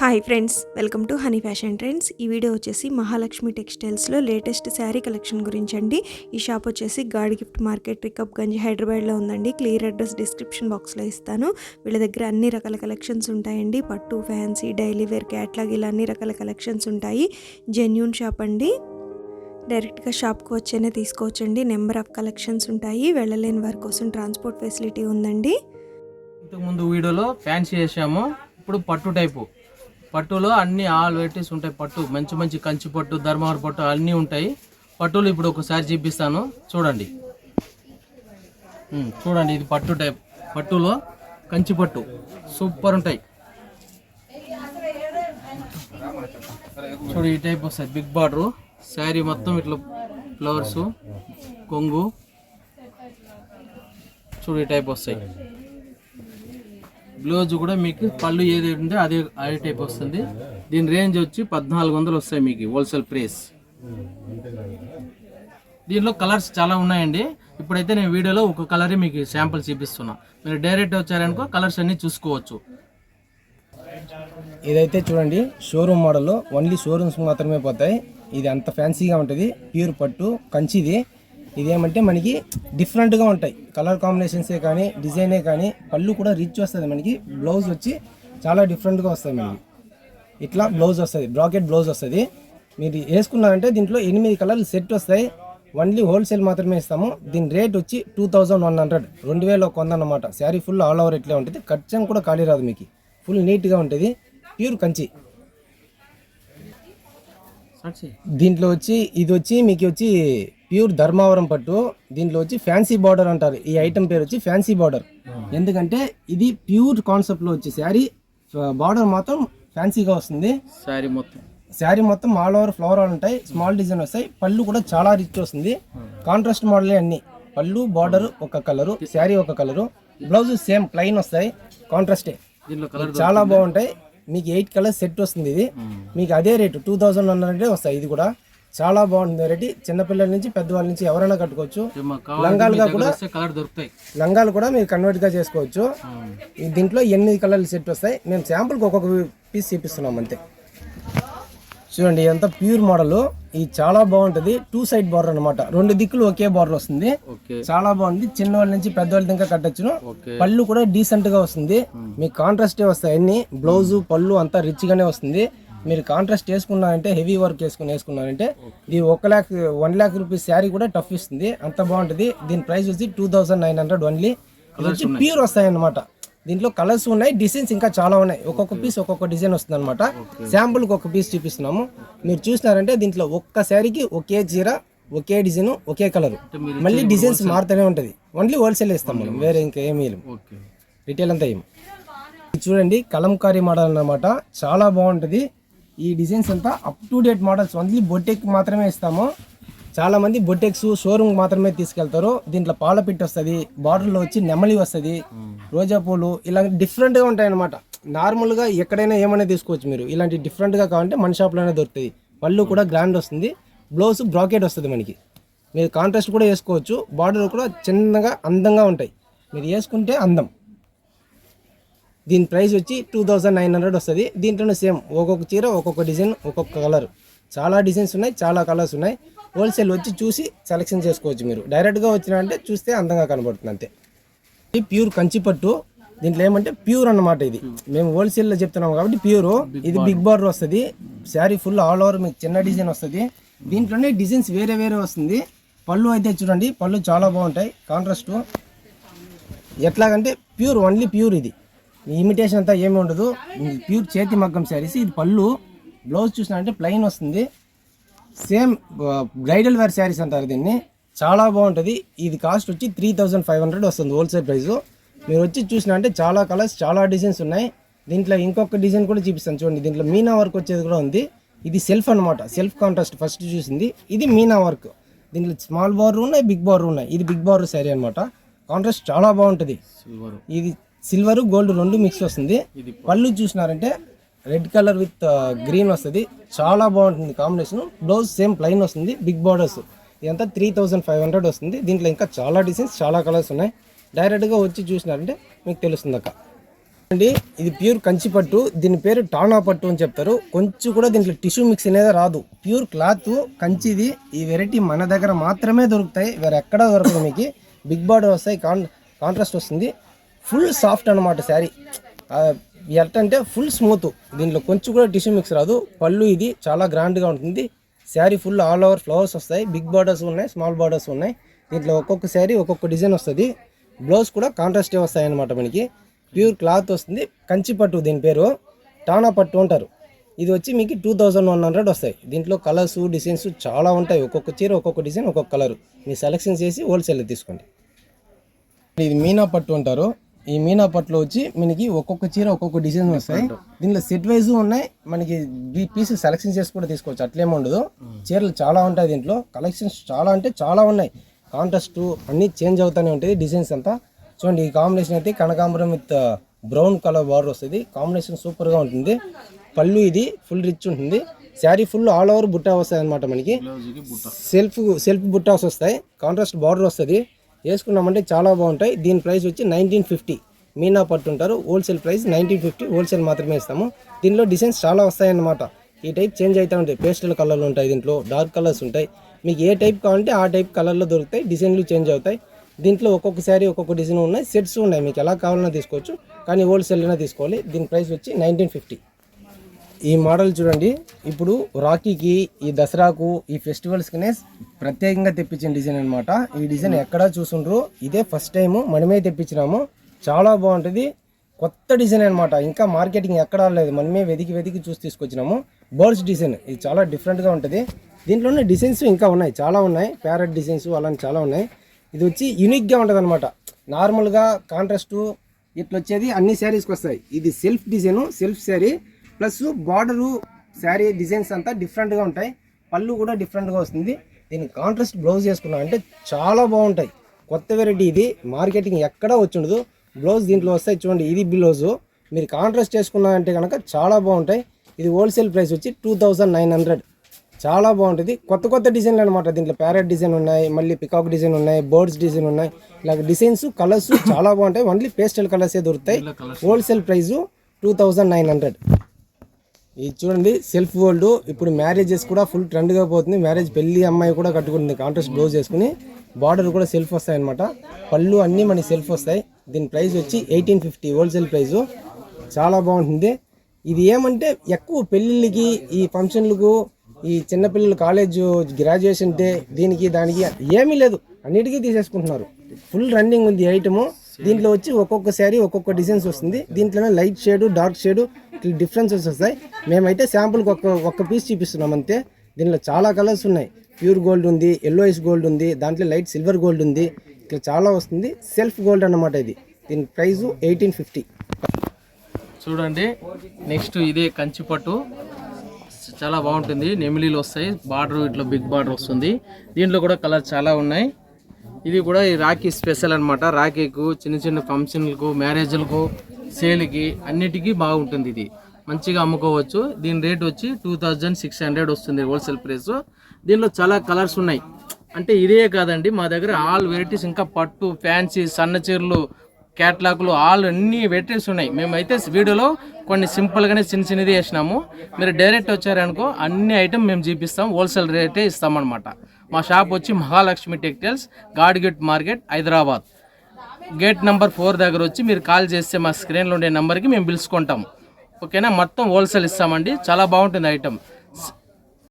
Hi friends, welcome to honey fashion trends. ఈ video వచ్చేసి Mahalakshmi టెక్స్టైల్స్లో latest sari collection గురించి అండి. ఈ షాప్ వచ్చేసి God gift market, recap Ganj, హైదరాబాద్లో ఉందండి. క్లియర్ అడ్రస్ డిస్క్రిప్షన్ బాక్స్లో ఇస్తాను. వీళ్ళ దగ్గర అన్ని రకాల కలెక్షన్స్ ఉంటాయండి. పట్టు, ఫ్యాన్సీ, డైలీ వేర్, క్యాట్లాగ్ ఇలా అన్ని రకాల కలెక్షన్స్ ఉంటాయి. జెన్యూన్ షాప్ అండి. డైరెక్ట్గా షాప్కి వచ్చేనే తీసుకోవచ్చండి. నెంబర్ ఆఫ్ కలెక్షన్స్ ఉంటాయి. వెళ్ళలేని వారి కోసం ట్రాన్స్పోర్ట్ ఫెసిలిటీ ఉందండి. ఇంతకుముందు వీడియోలో ఫ్యాన్సీ చేసాము, ఇప్పుడు పట్టు టైపు. పట్టులో అన్ని ఆల్ వెరైటీస్ ఉంటాయి. పట్టు మంచి మంచి కంచి పట్టు, ధర్మవరం పట్టు అన్నీ ఉంటాయి. పట్టులు ఇప్పుడు ఒకసారి చూపిస్తాను, చూడండి. చూడండి, ఇది పట్టు టైప్. పట్టులో కంచి పట్టు సూపర్ ఉంటాయి. చూడు, ఈ టైప్ వస్తాయి. బిగ్ బార్డరు శారీ మొత్తం ఇట్లా ఫ్లవర్స్, కొంగు. చూడు, ఈ టైప్ వస్తాయి. బ్లౌజ్ కూడా మీకు పళ్ళు ఏది ఉంటే అదే టైప్ వస్తుంది. దీని రేంజ్ వచ్చి 1400 వస్తాయి మీకు హోల్సేల్ ప్రైస్. దీనిలో కలర్స్ చాలా ఉన్నాయండి. ఇప్పుడైతే నేను వీడియోలో ఒక కలరే మీకు శాంపుల్ చూపిస్తున్నా. మీరు డైరెక్ట్ వచ్చారనుకో కలర్స్ అన్ని చూసుకోవచ్చు. ఇదైతే చూడండి, షోరూమ్ మోడల్. ఓన్లీ షోరూమ్స్ మాత్రమే పోతాయి. ఇది అంత ఫ్యాన్సీగా ఉంటుంది. ప్యూర్ పట్టు కంచిది. ఇదేమంటే మనకి డిఫరెంట్గా ఉంటాయి. కలర్ కాంబినేషన్సే కానీ, డిజైనే కానీ, పళ్ళు కూడా రిచ్ వస్తుంది మనకి. బ్లౌజ్ వచ్చి చాలా డిఫరెంట్గా వస్తుంది మనకి. ఇట్లా బ్లౌజ్ వస్తుంది, బ్రాకెట్ బ్లౌజ్ వస్తుంది. మీరు వేసుకున్నారంటే దీంట్లో 8 కలర్లు సెట్ వస్తాయి. ఓన్లీ హోల్సేల్ మాత్రమే ఇస్తాము. దీని రేట్ వచ్చి 2100, 2100 అన్నమాట. శారీ ఫుల్ ఆల్ ఓవర్ ఇట్లే ఉంటుంది. ఖర్చం కూడా ఖాళీ రాదు మీకు. ఫుల్ నీట్గా ఉంటుంది. ప్యూర్ కంచి. దీంట్లో వచ్చి ఇది వచ్చి మీకు వచ్చి ప్యూర్ ధర్మవరం పట్టు. దీంట్లో వచ్చి ఫ్యాన్సీ బార్డర్ అంటారు. ఈ ఐటమ్ పేరు వచ్చి ఫ్యాన్సీ బార్డర్. ఎందుకంటే ఇది ప్యూర్ కాన్సెప్ట్లో వచ్చి శారీ బార్డర్ మాత్రం ఫ్యాన్సీగా వస్తుంది. శారీ మొత్తం ఆల్ ఓవర్ ఫ్లవర్ ఉంటాయి. స్మాల్ డిజైన్ వస్తాయి. పళ్ళు కూడా చాలా రిచ్ వస్తుంది. కాంట్రాస్ట్ మోడలే అన్ని. పళ్ళు బార్డర్ ఒక కలరు, శారీ ఒక కలరు, బ్లౌజ్ సేమ్ ప్లెయిన్ వస్తాయి. కాంట్రాస్టే చాలా బాగుంటాయి. మీకు 8 కలర్స్ సెట్ వస్తుంది. ఇది మీకు అదే రేటు 2100 వస్తాయి. ఇది కూడా చాలా బాగుంది వెరైటీ. చిన్నపిల్లల నుంచి పెద్దవాళ్ళ నుంచి ఎవరైనా కట్టుకోవచ్చు. లంగాలుగా కూడా లంగాలు కూడా మీరు కన్వర్ట్ గా చేసుకోవచ్చు. దీంట్లో 8 కలర్లు సెట్ వస్తాయి. మేము శాంపుల్కి ఒక్కొక్క పీస్ చూపిస్తున్నాం అంతే. చూడండి, ఎంత ప్యూర్ మోడల్. ఇది చాలా బాగుంటది. 2 సైడ్ బార్డర్ అనమాట. 2 దిక్కులు ఒకే బార్డర్ వస్తుంది. చాలా బాగుంది. చిన్నవాళ్ళ నుంచి పెద్దవాళ్ళ దాకా కట్టచ్చును. పళ్ళు కూడా డీసెంట్ గా వస్తుంది. మీకు కాంట్రాస్టే వస్తాయి అన్ని. బ్లౌజ్ పళ్ళు అంతా రిచ్ గానే వస్తుంది. మీరు కాంట్రాస్ట్ వేసుకున్నారంటే, హెవీ వర్క్ వేసుకున్నారంటే ఇది 1 lakh రూపీస్ శారీ కూడా టఫ్ ఇస్తుంది. అంత బాగుంటది. దీని ప్రైస్ వచ్చి 2900 ఓన్లీ. ఇది వచ్చి ప్యూర్ వస్తాయి అన్నమాట. దీంట్లో కలర్స్ ఉన్నాయి, డిజైన్స్ ఇంకా చాలా ఉన్నాయి. ఒక్కొక్క పీస్ ఒక్కొక్క డిజైన్ వస్తుంది అనమాట. శాంపుల్కి ఒక పీస్ చూపిస్తున్నాము. మీరు చూసినారంటే దీంట్లో ఒక్క శారీకి ఒకే చీర, ఒకే డిజైన్, ఒకే కలర్. మళ్ళీ డిజైన్స్ మారుతూనే ఉంటుంది. ఓన్లీ హోల్సేల్ ఇస్తాం మనం, వేరే ఇంకా ఏమీ రిటైల్ అంతా ఏమి. చూడండి, కలంకారీ మోడల్ అన్నమాట. చాలా బాగుంటుంది. ఈ డిజైన్స్ అంతా up to date models. Only boutique మాత్రమే ఇస్తాము. చాలా మంది బొటెక్స్ షోరూమ్ మాత్రమే తీసుకెళ్తారు. దీంట్లో పాలపిట్ వస్తుంది, బార్డర్లో వచ్చి నెమలి వస్తుంది, రోజా పూలు, ఇలా డిఫరెంట్గా ఉంటాయి అనమాట. నార్మల్గా ఎక్కడైనా ఏమైనా తీసుకోవచ్చు మీరు. ఇలాంటి డిఫరెంట్గా కావాలంటే మన షాప్లోనే దొరుకుతుంది. పళ్ళు కూడా గ్రాండ్ వస్తుంది. బ్లౌజ్ బ్రాకెట్ వస్తుంది మనకి. మీరు కాంట్రాస్ట్ కూడా వేసుకోవచ్చు. బార్డర్ కూడా చిన్నగా అందంగా ఉంటాయి. మీరు వేసుకుంటే అందం. దీని ప్రైస్ వచ్చి 2900 వస్తుంది. దీంట్లోనే సేమ్ ఒక్కొక్క చీర, ఒక్కొక్క డిజైన్, ఒక్కొక్క కలర్. చాలా డిజైన్స్ ఉన్నాయి, చాలా కలర్స్ ఉన్నాయి. హోల్సేల్ వచ్చి చూసి సెలెక్షన్ చేసుకోవచ్చు. మీరు డైరెక్ట్గా వచ్చినారంటే చూస్తే అందంగా కనబడుతుంది అంతే. ఇది ప్యూర్ కంచి పట్టు. దీంట్లో ఏమంటే ప్యూర్ అన్నమాట. ఇది మేము హోల్సేల్లో చెప్తున్నాం కాబట్టి ప్యూర్. ఇది బిగ్ బార్డర్ వస్తుంది. శారీ ఫుల్ ఆల్ ఓవర్ మీకు చిన్న డిజైన్ వస్తుంది. దీంట్లోనే డిజైన్స్ వేరే వేరే వస్తుంది. పళ్ళు అయితే చూడండి, పళ్ళు చాలా బాగుంటాయి. కాంట్రాస్ట్ ఎట్లాగంటే ప్యూర్, ఓన్లీ ప్యూర్. ఇది ఇమిటేషన్ అంతా ఏమి ఉండదు. ప్యూర్ చేతి మగ్గం శారీస్. ఇది పళ్ళు. బ్లౌజ్ చూసినారంటే ప్లెయిన్ వస్తుంది. సేమ్ బ్రైడల్ వేర్ శారీస్ అంటారు దీన్ని. చాలా బాగుంటుంది. ఇది కాస్ట్ వచ్చి 3500 వస్తుంది హోల్సేల్ ప్రైస్. మీరు వచ్చి చూసినారంటే చాలా కలర్స్, చాలా డిజైన్స్ ఉన్నాయి. దీంట్లో ఇంకొక డిజైన్ కూడా చూపిస్తాను చూడండి. దీంట్లో మీనా వర్క్ వచ్చేది కూడా ఉంది. ఇది సెల్ఫ్ అనమాట. సెల్ఫ్ కాంట్రాస్ట్ ఫస్ట్ చూసింది. ఇది మీనా వర్క్. దీంట్లో స్మాల్ బార్డర్ ఉన్నాయి, బిగ్ బార్డర్ ఉన్నాయి. ఇది బిగ్ బార్డర్ శారీ అనమాట. కాంట్రాస్ట్ చాలా బాగుంటుంది. ఇది సిల్వర్ గోల్డ్ 2 మిక్స్ వస్తుంది. పళ్ళు చూసినారంటే రెడ్ కలర్ విత్ గ్రీన్ వస్తుంది. చాలా బాగుంటుంది కాంబినేషన్. బ్లౌజ్ సేమ్ ప్లెయిన్ వస్తుంది, బిగ్ బార్డర్స్. ఇదంతా 3500 వస్తుంది. దీంట్లో ఇంకా చాలా డిజైన్స్, చాలా కలర్స్ ఉన్నాయి. డైరెక్ట్గా వచ్చి చూసినారంటే మీకు తెలుస్తుంది అక్క. అండి ఇది ప్యూర్ కంచి పట్టు, దీని పేరు టానా పట్టు అని చెప్తారు. కొంచెం కూడా దీంట్లో టిష్యూ మిక్స్ అనేది రాదు. ప్యూర్ క్లాత్ కంచిది. ఈ వెరైటీ మన దగ్గర మాత్రమే దొరుకుతాయి, వేరే ఎక్కడా దొరకదు. మీకు బిగ్ బార్డర్ వస్తాయి, కాంట్రాస్ట్ వస్తుంది, ఫుల్ సాఫ్ట్ అనమాట శారీ. ఎట్టంటే ఫుల్ స్మూత్, దీంట్లో కొంచెం కూడా టిష్యూ మిక్స్ రాదు. పళ్ళు ఇది చాలా గ్రాండ్గా ఉంటుంది. Sari full all over flowers వస్తాయి, బిగ్ బార్డర్స్ ఉన్నాయి, స్మాల్ బార్డర్స్ ఉన్నాయి. దీంట్లో ఒక్కొక్క శారీ ఒక్కొక్క డిజైన్ వస్తుంది. బ్లౌజ్ కూడా కాంట్రాస్టే వస్తాయి అన్నమాట. మనకి ప్యూర్ క్లాత్ వస్తుంది, కంచి పట్టు. దీని పేరు టానా పట్టు అంటారు. ఇది వచ్చి మీకు 2100 వస్తాయి. దీంట్లో కలర్స్ డిజైన్స్ చాలా ఉంటాయి. ఒక్కొక్క చీర ఒక్కొక్క డిజైన్ ఒక్కొక్క కలర్. మీ సెలెక్షన్ చేసి హోల్సేల్లో తీసుకోండి. ఇది మీనా పట్టు అంటారు. ఈ మీనా పట్టులో వచ్చి మనకి ఒక్కొక్క చీర ఒక్కొక్క డిజైన్ వస్తాయి. దీంట్లో సెట్ వైజ్ ఉన్నాయి. మనకి పీస్ సెలెక్షన్ చేసి కూడా తీసుకోవచ్చు, అట్లేమో ఉండదు. చీరలు చాలా ఉంటాయి దీంట్లో. కలెక్షన్స్ చాలా అంటే చాలా ఉన్నాయి. కాంట్రాస్ట్ అన్నీ చేంజ్ అవుతూనే ఉంటాయి. డిజైన్స్ అంతా చూడండి. ఈ కాంబినేషన్ అయితే కనకాంబరం విత్ బ్రౌన్ కలర్ బార్డర్ వస్తుంది. కాంబినేషన్ సూపర్గా ఉంటుంది. పళ్ళు ఇది ఫుల్ రిచ్ ఉంటుంది. Sari full all over Butta వస్తాయి అనమాట. మనకి సెల్ఫ్ బుట్టాస్ వస్తాయి. కాంట్రాస్ట్ బార్డర్ వస్తుంది. వేసుకున్నామంటే చాలా బాగుంటాయి. దీని ప్రైస్ వచ్చి 1950. మీనా పట్టు ఉంటారు. Wholesale price 1950. హోల్సేల్ మాత్రమే ఇస్తాము. దీనిలో డిజైన్స్ చాలా వస్తాయి అన్నమాట. ఈ టైప్ చేంజ్ అవుతూ ఉంటాయి. పేస్టల్ కలర్లు ఉంటాయి, దీంట్లో డార్క్ కలర్స్ ఉంటాయి. మీకు ఏ టైప్ కావాలంటే ఆ టైప్ కలర్లో దొరుకుతాయి. డిజైన్లు చేంజ్ అవుతాయి. దీంట్లో ఒక్కొక్క శారీ ఒక్కొక్క డిజైన్ ఉన్నాయి. సెట్స్ ఉన్నాయి, మీకు ఎలా కావాలన్నా తీసుకోవచ్చు, కానీ హోల్సేల్లోనే తీసుకోవాలి. దీని ప్రైస్ వచ్చి 1950. ఈ మోడల్ చూడండి. ఇప్పుడు రాఖీకి, ఈ దసరాకు, ఈ ఫెస్టివల్స్కినే ప్రత్యేకంగా తెప్పించిన డిజైన్ అనమాట. ఈ డిజైన్ ఎక్కడా చూసుండ్రు, ఇదే ఫస్ట్ టైం మనమే తెప్పించినాము. చాలా బాగుంటుంది. కొత్త డిజైన్ అనమాట. ఇంకా మార్కెటింగ్ ఎక్కడా లేదు, మనమే వెతికి చూసి తీసుకొచ్చినాము. బర్డ్స్ డిజైన్ ఇది చాలా డిఫరెంట్గా ఉంటుంది. దీంట్లోనే డిజైన్స్ ఇంకా ఉన్నాయి, చాలా ఉన్నాయి. ప్యారెట్ డిజైన్స్ అలాంటి చాలా ఉన్నాయి. ఇది వచ్చి యూనిక్గా ఉంటుంది అనమాట. నార్మల్గా కాంట్రాస్ట్ ఇట్లా వచ్చేది అన్ని శారీస్కి వస్తాయి. ఇది self design, self sari plus border sari designs అంతా డిఫరెంట్గా ఉంటాయి. పళ్ళు కూడా డిఫరెంట్గా వస్తుంది. దీనికి కాంట్రాస్ట్ బ్లౌజ్ చేసుకున్నాం అంటే చాలా బాగుంటాయి. కొత్త వెరైటీ ఇది, మార్కెటింగ్ ఎక్కడా వచ్చుండదు. బ్లౌజ్ దీంట్లో వస్తాయి చూడండి. ఇది బ్లౌజు మీరు కాంట్రాస్ట్ చేసుకున్నారంటే కనుక చాలా బాగుంటాయి. ఇది హోల్సేల్ ప్రైస్ వచ్చి 2900. చాలా బాగుంటుంది. కొత్త డిజైన్లు అనమాట. దీంట్లో ప్యారెట్ డిజైన్ ఉన్నాయి, మళ్ళీ పికాక్ డిజైన్ ఉన్నాయి, బర్డ్స్ డిజైన్ ఉన్నాయి. ఇలా డిజైన్స్ కలర్స్ చాలా బాగుంటాయి. ఓన్లీ పేస్టల్ కలర్సే దొరుకుతాయి. Wholesale price 2900. ఇది చూడండి సెల్ఫ్ గోల్డ్. ఇప్పుడు మ్యారేజెస్ కూడా ఫుల్ ట్రెండ్గా పోతుంది. మ్యారేజ్ పెళ్లి అమ్మాయి కూడా కట్టుకుంటుంది కాంట్రాస్ట్ బ్లౌజ్ చేసుకుని. బార్డర్ కూడా సెల్ఫ్ వస్తాయి అనమాట. పళ్ళు అన్నీ మనకి సెల్ఫ్ వస్తాయి. దీని ప్రైస్ వచ్చి 1850 హోల్సేల్ ప్రైసు. చాలా బాగుంటుంది. ఇది ఏమంటే ఎక్కువ పెళ్ళిళ్ళకి, ఈ ఫంక్షన్లకు, ఈ చిన్నపిల్లలు కాలేజ్ గ్రాడ్యుయేషన్ డే, దీనికి దానికి ఏమీ లేదు, అన్నిటికీ తీసేసుకుంటున్నారు. ఫుల్ రన్నింగ్ ఉంది ఐటము. దీంట్లో వచ్చి ఒక్కొక్క శారీ ఒక్కొక్క డిజైన్స్ వస్తుంది. దీంట్లోనే లైట్ షేడు, డార్క్ షేడు ఇట్లా డిఫరెన్సెస్ వస్తాయి. మేమైతే శాంపుల్కి ఒక్క పీస్ చూపిస్తున్నాం అంతే. దీంట్లో చాలా కలర్స్ ఉన్నాయి. ప్యూర్ గోల్డ్ ఉంది, ఎల్లోయిష్ గోల్డ్ ఉంది, దాంట్లో లైట్ సిల్వర్ గోల్డ్ ఉంది. ఇట్లా చాలా వస్తుంది. సెల్ఫ్ గోల్డ్ అన్నమాట ఇది. దీని ప్రైజు 1850. చూడండి నెక్స్ట్ ఇదే కంచి పట్టు, చాలా బాగుంటుంది. నెమిలీలు వస్తాయి, బార్డర్ ఇట్లా బిగ్ బార్డర్ వస్తుంది. దీంట్లో కూడా కలర్ చాలా ఉన్నాయి. ఇది కూడా ఈ రాఖీ స్పెషల్ అనమాట. రాఖీకు, చిన్న ఫంక్షన్లకు, మ్యారేజ్లకు, సేల్కి అన్నిటికీ బాగుంటుంది. ఇది మంచిగా అమ్ముకోవచ్చు. దీని రేట్ వచ్చి 2600 వస్తుంది హోల్సేల్ ప్రైస్. దీనిలో చాలా కలర్స్ ఉన్నాయి. అంటే ఇదే కాదండి, మా దగ్గర ఆల్ వెరైటీస్, ఇంకా పట్టు, ఫ్యాన్సీ, సన్న చీరలు, క్యాట్లాగ్లు ఆల్ అన్ని వెరైటీస్ ఉన్నాయి. మేమైతే వీడియోలో కొన్ని సింపుల్గానే చిన్నది వేసినాము. మీరు డైరెక్ట్ వచ్చారనుకో అన్ని ఐటమ్ మేము చూపిస్తాం, హోల్సేల్ రేటే ఇస్తామన్నమాట. మా షాప్ వచ్చి Mahalakshmi textiles, God Gift market, Hyderabad. Gate number 4 దగ్గర వచ్చి మీరు కాల్ చేస్తే మా స్క్రీన్లో ఉండే నెంబర్కి మేము పిలుచుకుంటాం. ఓకేనా? మొత్తం హోల్సేల్ ఇస్తామండి. చాలా బాగుంటుంది ఐటమ్.